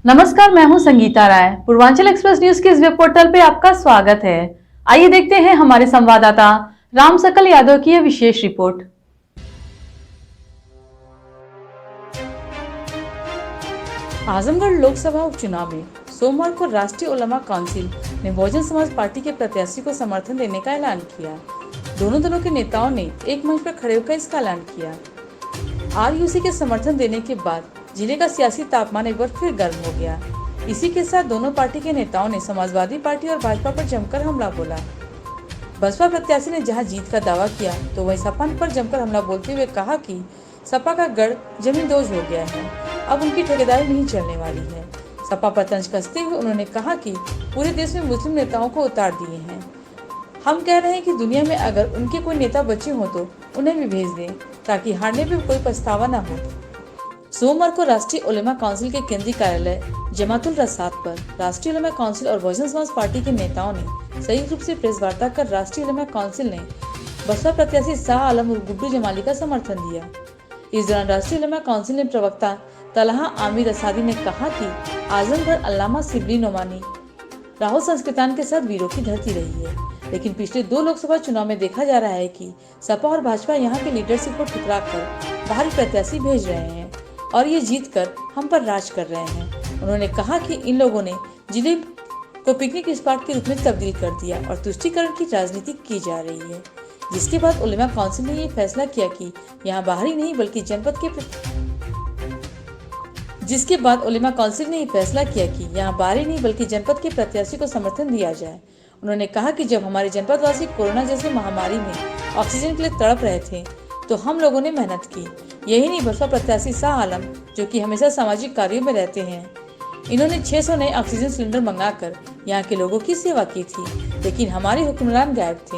नमस्कार, मैं हूं संगीता राय। पूर्वांचल एक्सप्रेस न्यूज के इस वेब पोर्टल पे आपका स्वागत है। आइए देखते हैं हमारे संवाददाता राम सकल यादव की यह विशेष रिपोर्ट। आजमगढ़ लोकसभा उपचुनाव में सोमवार को राष्ट्रीय उलमा काउंसिल ने बहुजन समाज पार्टी के प्रत्याशी को समर्थन देने का ऐलान किया। दोनों दलों के नेताओं ने एक मंच पर खड़े होकर इसका ऐलान किया। आरयूसी के समर्थन देने के बाद जिले का सियासी तापमान एक बार फिर गर्म हो गया। इसी के साथ दोनों पार्टी के नेताओं ने समाजवादी पार्टी और भाजपा पर जमकर हमला बोला। बसपा प्रत्याशी ने जहां जीत का दावा किया तो वहीं सपा पर जमकर हमला बोलते हुए कहा कि सपा का गढ़ जमींदोज हो गया है, अब उनकी ठेकेदारी नहीं चलने वाली है। सपा पर तंज कसते हुए उन्होंने कहा कि पूरे देश में मुस्लिम नेताओं को उतार दिए हैं। हम कह रहे हैं कि दुनिया में अगर उनके कोई नेता बचे हो तो उन्हें भी भेज दें ताकि हारने पर कोई पछतावा न हो। सोमवार को राष्ट्रीय उलेमा काउंसिल के केंद्रीय कार्यालय जमातुल रसात पर राष्ट्रीय उलेमा काउंसिल और बहुजन समाज पार्टी के नेताओं ने संयुक्त रूप से प्रेस वार्ता कर राष्ट्रीय उलेमा काउंसिल ने बसपा प्रत्याशी शाह आलम और गुड्डू जमाली का समर्थन दिया। इस दौरान राष्ट्रीय उलेमा काउंसिल ने प्रवक्ता तलहा आमिर असादी ने कहा कि आजमगढ़ अल्लामा शिबली नोमानी राहुल संस्कृतान के साथ वीरों की धरती रही है, लेकिन पिछले 2 लोकसभा चुनाव में देखा जा रहा है कि सपा और भाजपा यहाँ के लीडरशिप को ठुकरा कर बाहरी प्रत्याशी भेज रहे हैं और ये जीत कर हम पर राज कर रहे हैं। उन्होंने कहा कि इन लोगों ने जिले को पिकनिक स्पॉट के रूप में तब्दील कर दिया और तुष्टीकरण की राजनीति की जा रही है, जिसके बाद उलेमा काउंसिल ने ये फैसला किया कि यहाँ बाहरी नहीं बल्कि जनपद के प्रत्याशी को समर्थन दिया जाए। उन्होंने कहा कि जब हमारे जनपद वासी कोरोना जैसी महामारी में ऑक्सीजन के लिए तड़प रहे थे तो हम लोगों ने मेहनत की। यही नहीं, बसपा प्रत्याशी शाह आलम जो कि हमेशा सामाजिक कार्यों में रहते हैं, इन्होंने 600 नए ऑक्सीजन सिलेंडर मंगाकर यहाँ के लोगों की सेवा की थी, लेकिन हमारे हुक्मरान गायब थे।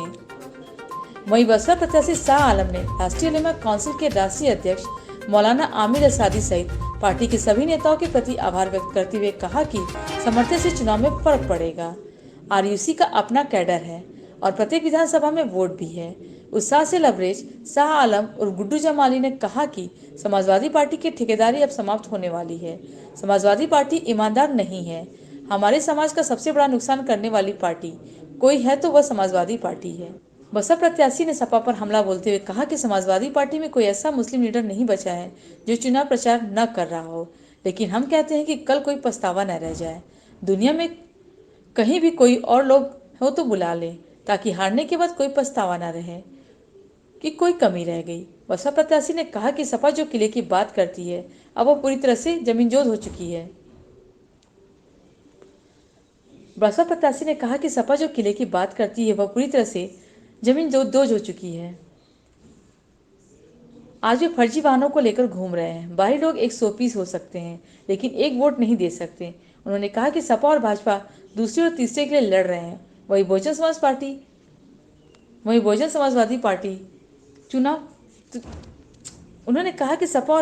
वहीं बसपा प्रत्याशी शाह आलम ने राष्ट्रीय उलेमा काउंसिल के राष्ट्रीय अध्यक्ष मौलाना आमिर असादी सहित पार्टी के सभी नेताओं के प्रति आभार व्यक्त करते हुए कहा कि समर्थन से चुनाव में फर्क पड़ेगा। आरयूसी का अपना कैडर है और प्रत्येक विधानसभा में वोट भी है। उत्साह से लबरेज शाह आलम और गुड्डू जमाली ने कहा कि समाजवादी पार्टी की ठेकेदारी अब समाप्त होने वाली है। समाजवादी पार्टी ईमानदार नहीं है। हमारे समाज का सबसे बड़ा नुकसान करने वाली पार्टी कोई है तो वह समाजवादी पार्टी है। बसपा प्रत्याशी ने सपा पर हमला बोलते हुए कहा कि समाजवादी पार्टी में कोई ऐसा मुस्लिम लीडर नहीं बचा है जो चुनाव प्रचार न कर रहा हो, लेकिन हम कहते हैं कि कल कोई पछतावा न रह जाए। दुनिया में कहीं भी कोई और लोग हो तो बुला ले ताकि हारने के बाद कोई पछतावा न रहे कि कोई कमी रह गई। बसपा प्रत्याशी ने कहा कि सपा जो किले की बात करती है अब वो पूरी तरह से जमींदोज हो चुकी है। बसपा प्रत्याशी ने कहा कि सपा जो किले की बात करती है वह पूरी तरह से जमींदोज हो चुकी है। आज वे फर्जी वाहनों को लेकर घूम रहे हैं। बाहरी लोग 100 पीस हो सकते हैं लेकिन एक वोट नहीं दे सकते। उन्होंने कहा कि सपा और भाजपा दूसरे और तीसरे के लिए लड़ रहे हैं। वही बहुजन समाजवादी पार्टी चुनाव उन्होंने कहा कि सपा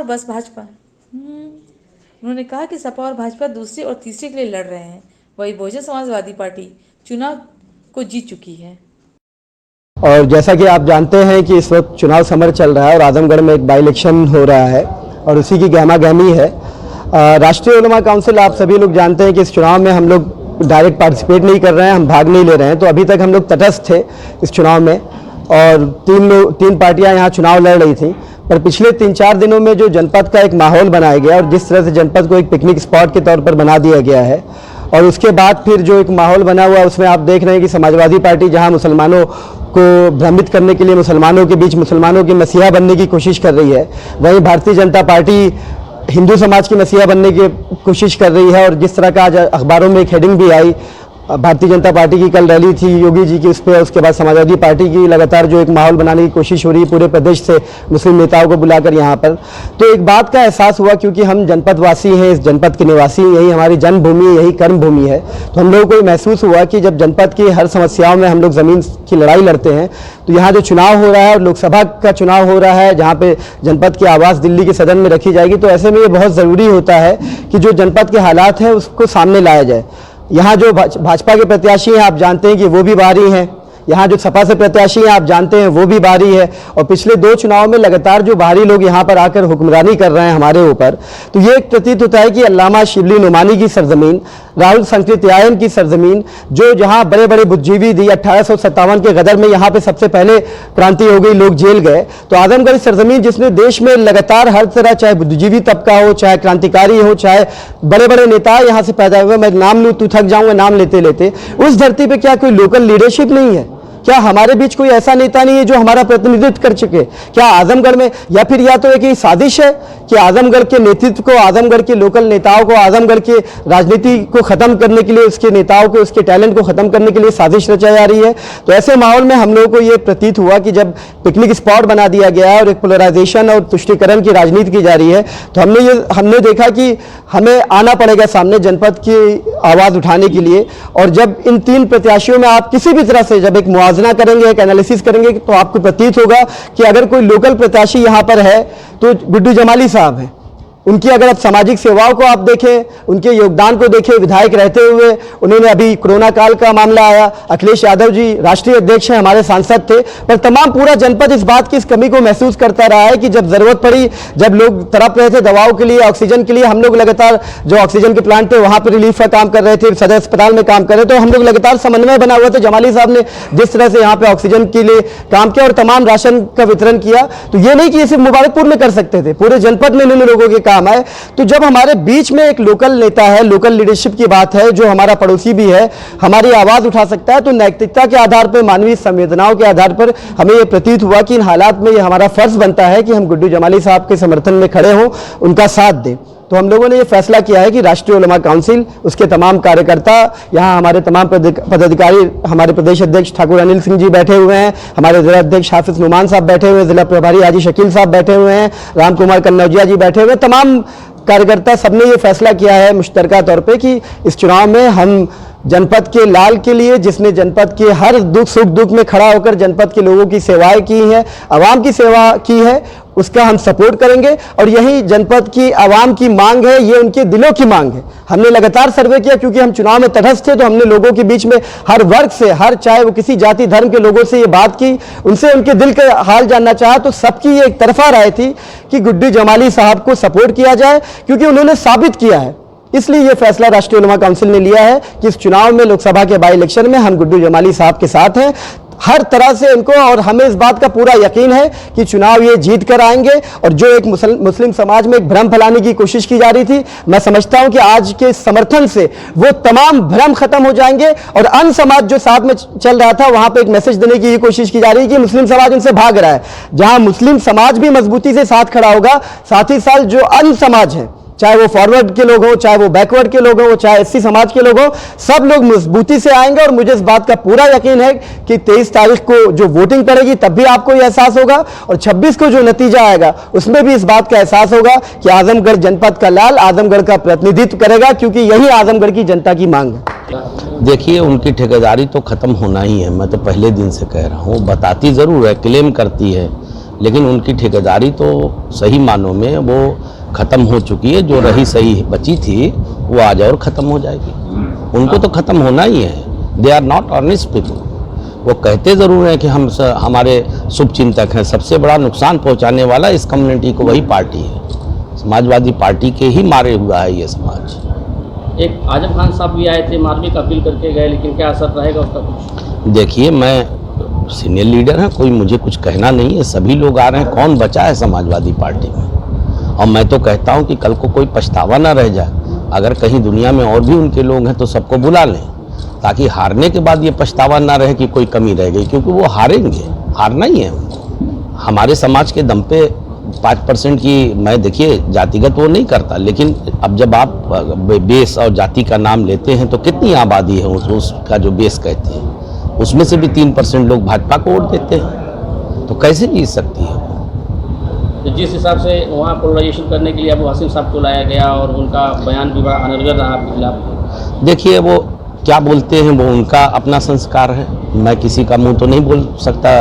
और भाजपा दूसरे और तीसरे के लिए लड़ रहे हैं। वही बहुजन समाजवादी पार्टी चुनाव को जीत चुकी है। और जैसा कि आप जानते हैं कि इस वक्त चुनाव समर चल रहा है और आजमगढ़ में एक बाई इलेक्शन हो रहा है और उसी की गहमा गहमी है। राष्ट्रीय उलेमा काउंसिल, आप सभी लोग जानते हैं कि इस चुनाव में हम लोग डायरेक्ट पार्टिसिपेट नहीं कर रहे हैं, हम भाग नहीं ले रहे हैं। तो अभी तक हम लोग तटस्थ थे इस चुनाव में और 3 पार्टियां यहाँ चुनाव लड़ रही थी। पर पिछले 3-4 दिनों में जो जनपद का एक माहौल बनाया गया और जिस तरह से जनपद को एक पिकनिक स्पॉट के तौर पर बना दिया गया है और उसके बाद फिर जो एक माहौल बना हुआ उसमें आप देख रहे हैं कि समाजवादी पार्टी जहां मुसलमानों को भ्रमित करने के लिए मुसलमानों के बीच मुसलमानों की मसीहा बनने की कोशिश कर रही है, वहीं भारतीय जनता पार्टी हिंदू समाज की मसीहा बनने की कोशिश कर रही है। और जिस तरह का आज अखबारों में एक हेडिंग भी आई, भारतीय जनता पार्टी की कल रैली थी योगी जी की, उस पर उसके बाद समाजवादी पार्टी की लगातार जो एक माहौल बनाने की कोशिश हो रही है पूरे प्रदेश से मुस्लिम नेताओं को बुलाकर यहाँ पर, तो एक बात का एहसास हुआ क्योंकि हम जनपद वासी हैं, इस जनपद के निवासी, यही हमारी जन्मभूमि, यही कर्म भूमि है। तो हम लोगों को महसूस हुआ कि जब जनपद की हर समस्याओं में हम लोग ज़मीन की लड़ाई लड़ते हैं तो यहाँ जो चुनाव हो रहा है और लोकसभा का चुनाव हो रहा है जहाँ पे जनपद की आवाज़ दिल्ली के सदन में रखी जाएगी, तो ऐसे में ये बहुत ज़रूरी होता है कि जो जनपद के हालात हैं उसको सामने लाया जाए। यहाँ जो भाजपा के प्रत्याशी हैं आप जानते हैं कि वो भी बाहरी हैं, यहाँ जो सपा से प्रत्याशी हैं आप जानते हैं वो भी बाहरी है, और पिछले 2 चुनाव में लगातार जो बाहरी लोग यहाँ पर आकर हुक्मरानी कर रहे हैं हमारे ऊपर, तो ये एक प्रतीत होता है कि अल्लामा शिबली नुमानी की सरजमीन, राहुल संकृत्यायन की सरजमीन, जो जहाँ बड़े बड़े बुद्धिजीवी दी 1857 के गदर में यहाँ पे सबसे पहले क्रांति हो गई, लोग जेल गए, तो आजमगढ़ सरजमीन जिसने देश में लगातार हर तरह, चाहे बुद्धिजीवी तबका हो, चाहे क्रांतिकारी हो, चाहे बड़े बड़े नेता यहाँ से पैदा हुए, मैं नाम लूँ तो थक जाऊंगा नाम लेते लेते, उस धरती पे क्या कोई लोकल लीडरशिप नहीं है? क्या हमारे बीच कोई ऐसा नेता नहीं है जो हमारा प्रतिनिधित्व कर चुके? क्या आजमगढ़ में, या फिर या तो एक ही साजिश है कि आजमगढ़ के नेतृत्व को, आजमगढ़ के लोकल नेताओं को, आजमगढ़ के राजनीति को खत्म करने के लिए, उसके नेताओं को, उसके टैलेंट को खत्म करने के लिए साजिश रचाई जा रही है? तो ऐसे माहौल में हम लोगों को ये प्रतीत हुआ कि जब पिकनिक स्पॉट बना दिया गया है और एक पोलराइजेशन और तुष्टीकरण की राजनीति की जा रही है, तो हमने देखा कि हमें आना पड़ेगा सामने जनपद की आवाज़ उठाने के लिए। और जब इन 3 प्रत्याशियों में आप किसी भी तरह से जब एक मुआवजा करेंगे, एक एनालिसिस करेंगे, तो आपको प्रतीत होगा कि अगर कोई लोकल प्रत्याशी यहां पर है तो गुड्डू जमाली साहब हैं। उनकी अगर आप सामाजिक सेवाओं को आप देखें, उनके योगदान को देखें, विधायक रहते हुए उन्होंने, अभी कोरोना काल का मामला आया, अखिलेश यादव जी राष्ट्रीय अध्यक्ष हैं, हमारे सांसद थे, पर तमाम पूरा जनपद इस बात की, इस कमी को महसूस करता रहा है कि जब जरूरत पड़ी, जब लोग तड़प रहे थे दवाओं के लिए, ऑक्सीजन के लिए, हम लोग लगातार जो ऑक्सीजन के प्लांट थे वहां पर रिलीफ का काम कर रहे थे, सदर अस्पताल में काम कर रहे थे, तो हम लोग लगातार समन्वय बना हुआ था। जमाली साहब ने जिस तरह से यहाँ पे ऑक्सीजन के लिए काम किया और तमाम राशन का वितरण किया, तो ये नहीं कि ये सिर्फ मुबारकपुर में कर सकते थे, पूरे जनपद में इन्होंने लोगों के काम आए। तो जब हमारे बीच में एक लोकल नेता है, लोकल लीडरशिप की बात है, जो हमारा पड़ोसी भी है, हमारी आवाज उठा सकता है, तो नैतिकता के आधार पर, मानवीय संवेदनाओं के आधार पर हमें यह प्रतीत हुआ कि इन हालात में ये हमारा फर्ज बनता है कि हम गुड्डू जमाली साहब के समर्थन में खड़े हों, उनका साथ दें। तो हम लोगों ने ये फैसला किया है कि राष्ट्रीय उलमा काउंसिल, उसके तमाम कार्यकर्ता, यहाँ हमारे तमाम पदाधिकारी, हमारे प्रदेश अध्यक्ष ठाकुर अनिल सिंह जी बैठे हुए हैं, हमारे जिला अध्यक्ष हाफिज नुमान साहब बैठे हुए हैं, जिला प्रभारी हाजी शकील साहब बैठे हुए हैं, राम कुमार कन्नौजिया जी बैठे हुए हैं, तमाम कार्यकर्ता, सबने ये फैसला किया है मुश्तरका तौर पे कि इस चुनाव में हम जनपद के लाल के लिए, जिसने जनपद के हर दुख सुख दुख में खड़ा होकर जनपद के लोगों की सेवाएं की हैं, आवाम की सेवा की है, उसका हम सपोर्ट करेंगे। और यही जनपद की आवाम की मांग है, ये उनके दिलों की मांग है। हमने लगातार सर्वे किया, क्योंकि हम चुनाव में तटस्थ थे, तो हमने लोगों के बीच में हर वर्ग से, हर चाहे वो किसी जाति धर्म के लोगों से ये बात की, उनसे उनके दिल का हाल जानना चाहा, तो सबकी ये एक तरफा राय थी कि गुड्डू जमाली साहब को सपोर्ट किया जाए, क्योंकि उन्होंने साबित किया है। इसलिए यह फैसला राष्ट्रीय उलमा काउंसिल ने लिया है कि इस चुनाव में, लोकसभा के बाई इलेक्शन में, हम गुड्डू जमाली साहब के साथ हैं हर तरह से इनको, और हमें इस बात का पूरा यकीन है कि चुनाव ये जीत कर आएंगे। और जो एक मुस्लिम समाज में एक भ्रम फैलाने की कोशिश की जा रही थी, मैं समझता हूं कि आज के समर्थन से वो तमाम भ्रम खत्म हो जाएंगे, और अन्य समाज जो साथ में चल रहा था, वहां पे एक मैसेज देने की ये कोशिश की जा रही है कि मुस्लिम समाज उनसे भाग रहा है। जहां मुस्लिम समाज भी मजबूती से साथ खड़ा होगा, साथ ही साथ जो अन्य समाज है, चाहे वो फॉरवर्ड के लोग हो, चाहे वो बैकवर्ड के लोग हो, चाहे एससी समाज के लोग हो, सब लोग मजबूती से आएंगे। और मुझे इस बात का पूरा यकीन है कि 23 तारीख को जो वोटिंग पड़ेगी तब भी आपको यह एहसास होगा, और 26 को जो नतीजा आएगा उसमें भी इस बात का एहसास होगा कि आजमगढ़ जनपद का लाल आजमगढ़ का प्रतिनिधित्व करेगा, क्योंकि यही आजमगढ़ की जनता की मांग है। देखिए, उनकी ठेकेदारी तो खत्म होना ही है। मैं तो पहले दिन से कह रहा हूँ, बताती ज़रूर है, क्लेम करती है, लेकिन उनकी ठेकेदारी तो सही मानों में वो ख़त्म हो चुकी है। जो रही सही बची थी वो आज और ख़त्म हो जाएगी। उनको तो ख़त्म होना ही है। They are not honest people. वो कहते ज़रूर हैं कि हम हमारे शुभ चिंतक हैं। सबसे बड़ा नुकसान पहुंचाने वाला इस कम्युनिटी को वही पार्टी है। समाजवादी पार्टी के ही मारे हुआ है ये समाज। एक आजम खान साहब भी आए थे, मार्मिक अपील करके गए, लेकिन क्या असर रहेगा उसका कुछ? देखिए, मैं सीनियर लीडर हैं, कोई मुझे कुछ कहना नहीं है। सभी लोग आ रहे हैं, कौन बचा है समाजवादी पार्टी में? और मैं तो कहता हूं कि कल को कोई पछतावा ना रह जाए। अगर कहीं दुनिया में और भी उनके लोग हैं तो सबको बुला लें, ताकि हारने के बाद ये पछतावा ना रहे कि कोई कमी रह गई, क्योंकि वो हारेंगे, हारना ही है उनको। हमारे समाज के दम पे 5% की, मैं देखिए जातिगत वो नहीं करता, लेकिन अब जब आप बेस और जाति का नाम लेते हैं तो कितनी आबादी है उसका जो बेस कहते हैं, उसमें से भी 3% लोग भाजपा को वोट देते हैं, तो कैसे जीत सकती है? तो जिस हिसाब से वहाँ पोलराइजेशन करने के लिए अबू हासिम साहब को लाया गया और उनका बयान भी बड़ा अनर्गल रहा आपके खिलाफ। देखिए, वो क्या बोलते हैं वो उनका अपना संस्कार है। मैं किसी का मुंह तो नहीं बोल सकता,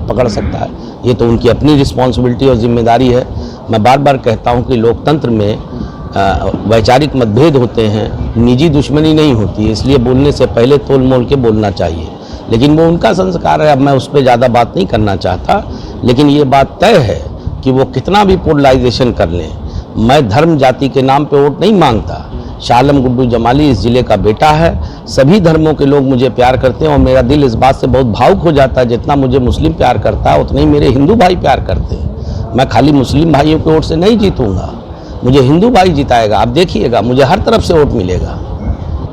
पकड़ सकता है। ये तो उनकी अपनी रिस्पॉन्सिबिलिटी और जिम्मेदारी है। मैं बार बार कहता हूँ कि लोकतंत्र में वैचारिक मतभेद होते हैं, निजी दुश्मनी नहीं होती है, इसलिए बोलने से पहले तोल मोल के बोलना चाहिए। लेकिन वो उनका संस्कार है, अब मैं उस पर ज़्यादा बात नहीं करना चाहता। लेकिन ये बात तय है कि वो कितना भी पोलराइजेशन कर लें, मैं धर्म जाति के नाम पे वोट नहीं मांगता। शाह आलम गुड्डू जमाली इस ज़िले का बेटा है, सभी धर्मों के लोग मुझे प्यार करते हैं और मेरा दिल इस बात से बहुत भावुक हो जाता है, जितना मुझे मुस्लिम प्यार करता है उतने ही मेरे हिंदू भाई प्यार करते हैं। मैं खाली मुस्लिम भाइयों के वोट से नहीं जीतूँगा, मुझे हिंदू भाई जिताएगा। आप देखिएगा, मुझे हर तरफ से वोट मिलेगा।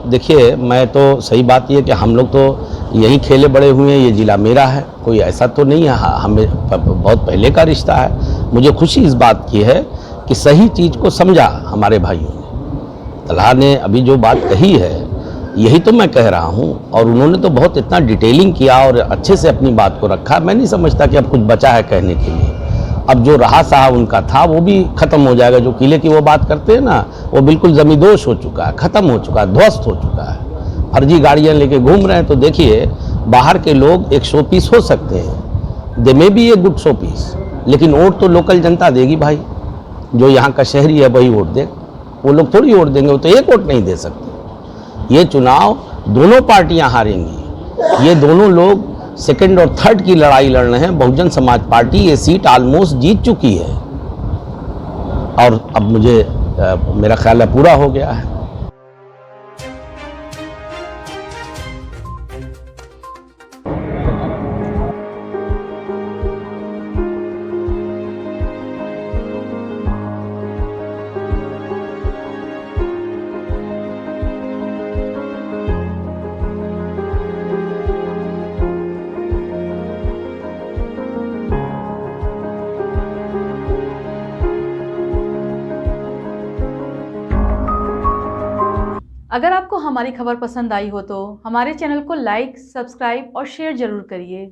देखिए, मैं तो सही बात ये कि हम लोग तो यहीं खेले बड़े हुए हैं, ये ज़िला मेरा है, कोई ऐसा तो नहीं है, हमें बहुत पहले का रिश्ता है। मुझे खुशी इस बात की है कि सही चीज़ को समझा हमारे भाइयों ने। तलहा ने अभी जो बात कही है यही तो मैं कह रहा हूँ, और उन्होंने तो बहुत इतना डिटेलिंग किया और अच्छे से अपनी बात को रखा। मैं नहीं समझता कि अब कुछ बचा है कहने के लिए। अब जो रहा सहा उनका था वो भी ख़त्म हो जाएगा। जो किले की वो बात करते हैं ना, वो बिल्कुल ज़मींदोज़ हो चुका है, ख़त्म हो चुका है, ध्वस्त हो चुका है। फर्जी गाड़ियाँ लेके घूम रहे हैं तो देखिए, बाहर के लोग एक शो पीस हो सकते हैं, दे में भी एक गुड शो पीस, लेकिन वोट तो लोकल जनता देगी भाई। जो यहाँ का शहरी है वही वोट देगा, वो लोग थोड़ी वोट देंगे, वो तो एक वोट नहीं दे सकते। ये चुनाव दोनों पार्टियां हारेंगी, ये दोनों लोग सेकंड और थर्ड की लड़ाई लड़ रहे हैं। बहुजन समाज पार्टी ये सीट ऑलमोस्ट जीत चुकी है और अब मुझे मेरा ख्याल है पूरा हो गया है। अगर आपको हमारी खबर पसंद आई हो तो हमारे चैनल को लाइक, सब्सक्राइब और शेयर जरूर करिए।